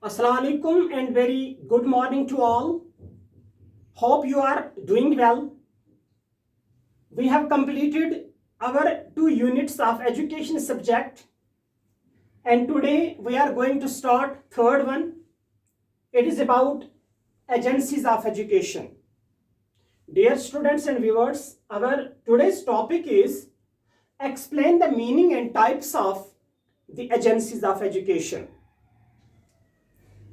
Assalamu alaikum and very good morning to all. Hope you are doing well. We have completed our 2 units of education subject, and today we are going to start third one. It is about agencies of education. Dear students and viewers, our today's topic is explain the meaning and types of the agencies of education.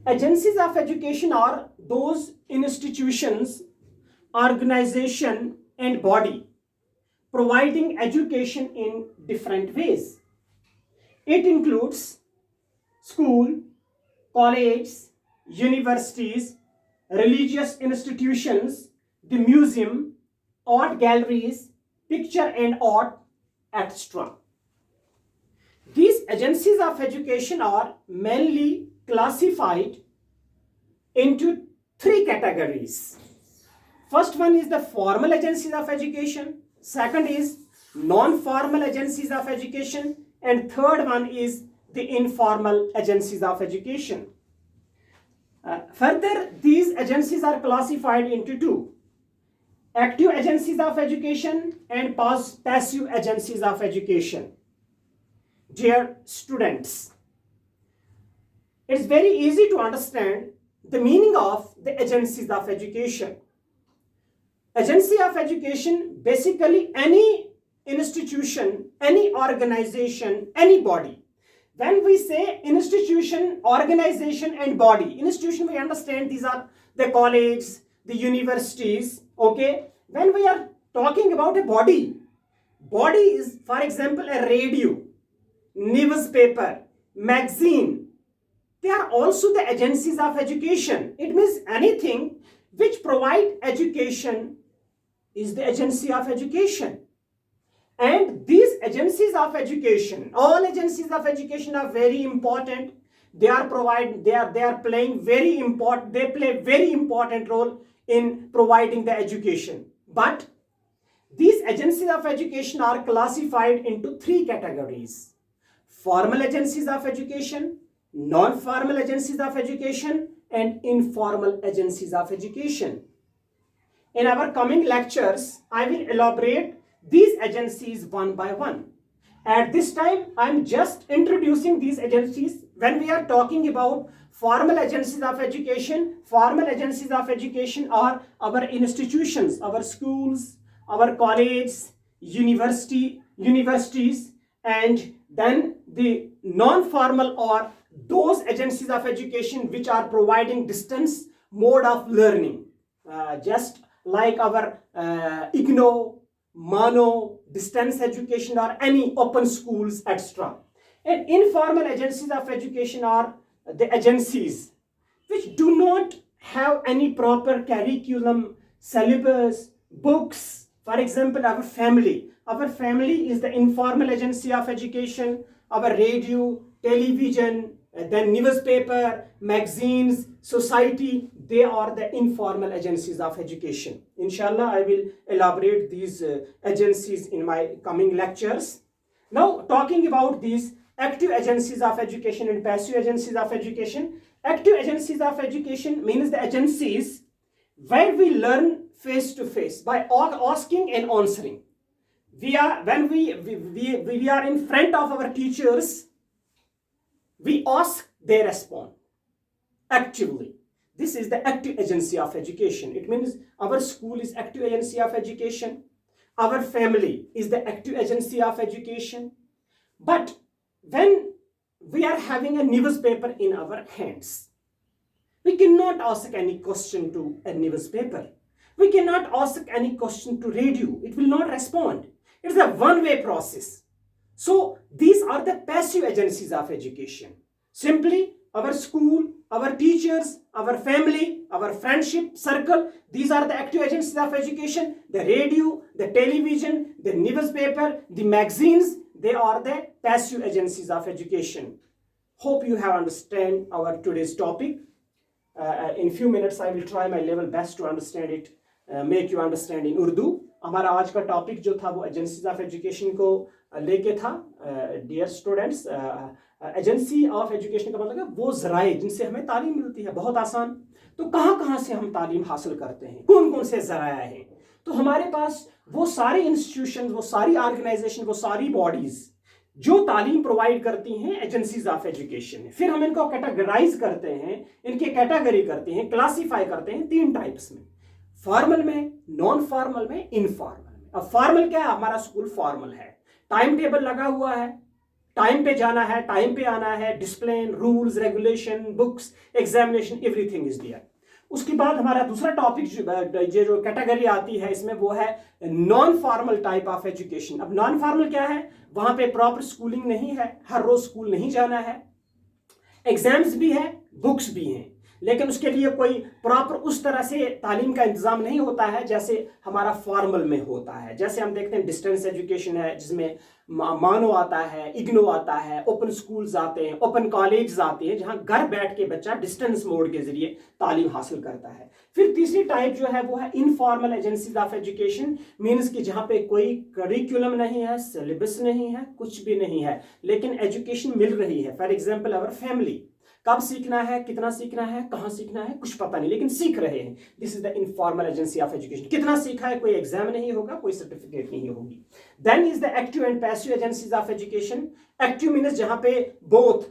Agencies of education are those institutions, organization and body providing education in different ways. It includes school, colleges, universities, religious institutions, the museum, art galleries, picture and art, etc. These agencies of education are mainly classified into three categories. First one is the formal agencies of education, second is non-formal agencies of education, and third one is the informal agencies of education. Further, these agencies are classified into two: active agencies of education and passive agencies of education. Dear students, it's very easy to understand the meaning of the agencies of education. Agency of education, basically any institution, any organization, any body. When we say institution, organization and body, institution we understand these are the colleges, the universities, okay. When we are talking about a body, body is for example a radio, newspaper, magazine. They are also the agencies of education. It means anything which provide education is the agency of education. And these agencies of education, all agencies of education are very important. They are playing very important, they play very important role in providing the education. But these agencies of education are classified into three categories: formal agencies of education, non-formal agencies of education, and informal agencies of education. In our coming lectures, I will elaborate these agencies one by one. At this time, I am just introducing these agencies. When we are talking about formal agencies of education are our institutions, our schools, our colleges, universities, and then the non-formal or those agencies of education which are providing distance mode of learning, just like our IGNO, MANO, distance education, or any open schools, etc. And informal agencies of education are the agencies which do not have any proper curriculum, syllabus, books. For example, our family. Our family is the informal agency of education. Our radio, television, then newspaper, magazines, society, they are the informal agencies of education. Inshallah, I will elaborate these agencies in my coming lectures. Now, talking about these active agencies of education and passive agencies of education. Active agencies of education means the agencies where we learn face to face by asking and answering. When we are in front of our teachers, we ask, they respond actively. This is the active agency of education. It means our school is active agency of education. Our family is the active agency of education. But when we are having a newspaper in our hands, we cannot ask any question to a newspaper. We cannot ask any question to radio. It will not respond. It's a one-way process. So these are the passive agencies of education. Simply our school, our teachers, our family, our friendship circle, these are the active agencies of education. The radio, the television, the newspaper, the magazines, they are the passive agencies of education. Hope you have understand our today's topic. In few minutes, I will try my level best to understand it, make you understand in Urdu. हमारा आज का topic जो था वो agencies of education को लेके था। Dear students, agency of education का मतलब है वो जराए जिनसे हमें तालीम मिलती है। बहुत आसान। तो कहाँ कहाँ से हम तालीम हासिल करते हैं, कौन कौन से जराया हैं? तो हमारे पास वो सारे इंस्टीट्यूशन, वो सारी ऑर्गेनाइजेशन, वो सारी बॉडीज जो तालीम प्रोवाइड करती हैं एजेंसीज ऑफ एजुकेशन। फिर हम इनको कैटेगराइज करते हैं, इनके कैटेगरी करते हैं, क्लासीफाई करते हैं 3 टाइप्स में, फॉर्मल में, नॉन फॉर्मल में, इनफॉर्मल में। अब फॉर्मल क्या है? हमारा स्कूल फॉर्मल है, टाइम टेबल लगा हुआ है, टाइम पे जाना है, टाइम पे आना है, discipline, rules, regulation, books, examination, everything is there. उसके बाद हमारा दूसरा टॉपिक जो कैटेगरी आती है इसमें वो है non formal type of education. अब नॉन फॉर्मल क्या है? वहां पे प्रॉपर स्कूलिंग नहीं है, हर रोज स्कूल नहीं जाना है, एग्जाम्स भी है, बुक्स भी हैं, लेकिन उसके लिए कोई प्रॉपर उस तरह से तालीम का इंतजाम नहीं होता है जैसे हमारा फॉर्मल में होता है। जैसे हम देखते हैं डिस्टेंस एजुकेशन है जिसमें मानो आता है, इग्नो आता है, ओपन स्कूल्स आते हैं, ओपन कॉलेज आते हैं, जहां घर बैठ के बच्चा डिस्टेंस मोड के जरिए तालीम हासिल करता है। फिर तीसरी टाइप जो है वो है informal agencies of education, means कि जहां पे कोई करिकुलम नहीं है, सिलेबस नहीं है, कुछ भी नहीं है, लेकिन एजुकेशन मिल रही है। फॉर एग्जाम्पल अवर फैमिली, कब सीखना है, कितना सीखना है, कहां सीखना है, कुछ पता नहीं, लेकिन सीख रहे हैं। This is the informal agency of education. कितना सीखा है, कोई एग्जाम नहीं होगा, कोई सर्टिफिकेट नहीं होगी। Then is the active and passive agencies of education. Active means जहां पे बोथ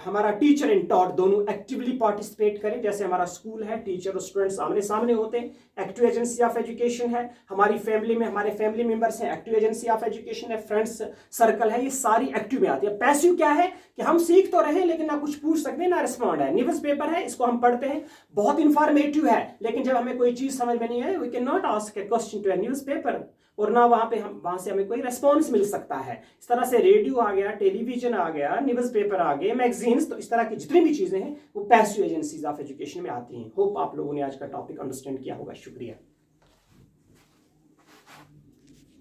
हमारा टीचर एंड टॉट दोनों एक्टिवली पार्टिसिपेट करें, जैसे हमारा स्कूल है, टीचर और स्टूडेंट सामने सामने होते हैं, एक्टिव एजेंसी ऑफ एजुकेशन है। हमारी फैमिली में हमारे फैमिली मेंबर्स हैं, एक्टिव एजेंसी ऑफ एजुकेशन है, फ्रेंड्स सर्कल है, ये सारी एक्टिव में आती है। पैसिव क्या है कि हम सीख तो रहे लेकिन ना कुछ पूछ सकते हैं ना रिस्पॉन्ड है। न्यूज पेपर है, इसको हम पढ़ते हैं, बहुत इंफॉर्मेटिव है, लेकिन जब हमें कोई चीज समझ में नहीं है, we can not ask a question to a newspaper, और ना वहां से हमें कोई रेस्पॉन्स मिल सकता है। इस तरह से रेडियो आ गया, टेलीविजन आ गया, न्यूज पेपर आ गए, मैगजीन्स, तो इस तरह की जितनी भी चीजें हैं वो पैसिव एजेंसीज ऑफ एजुकेशन में आती हैं। होप आप लोगों ने आज का टॉपिक अंडरस्टैंड किया होगा। शुक्रिया।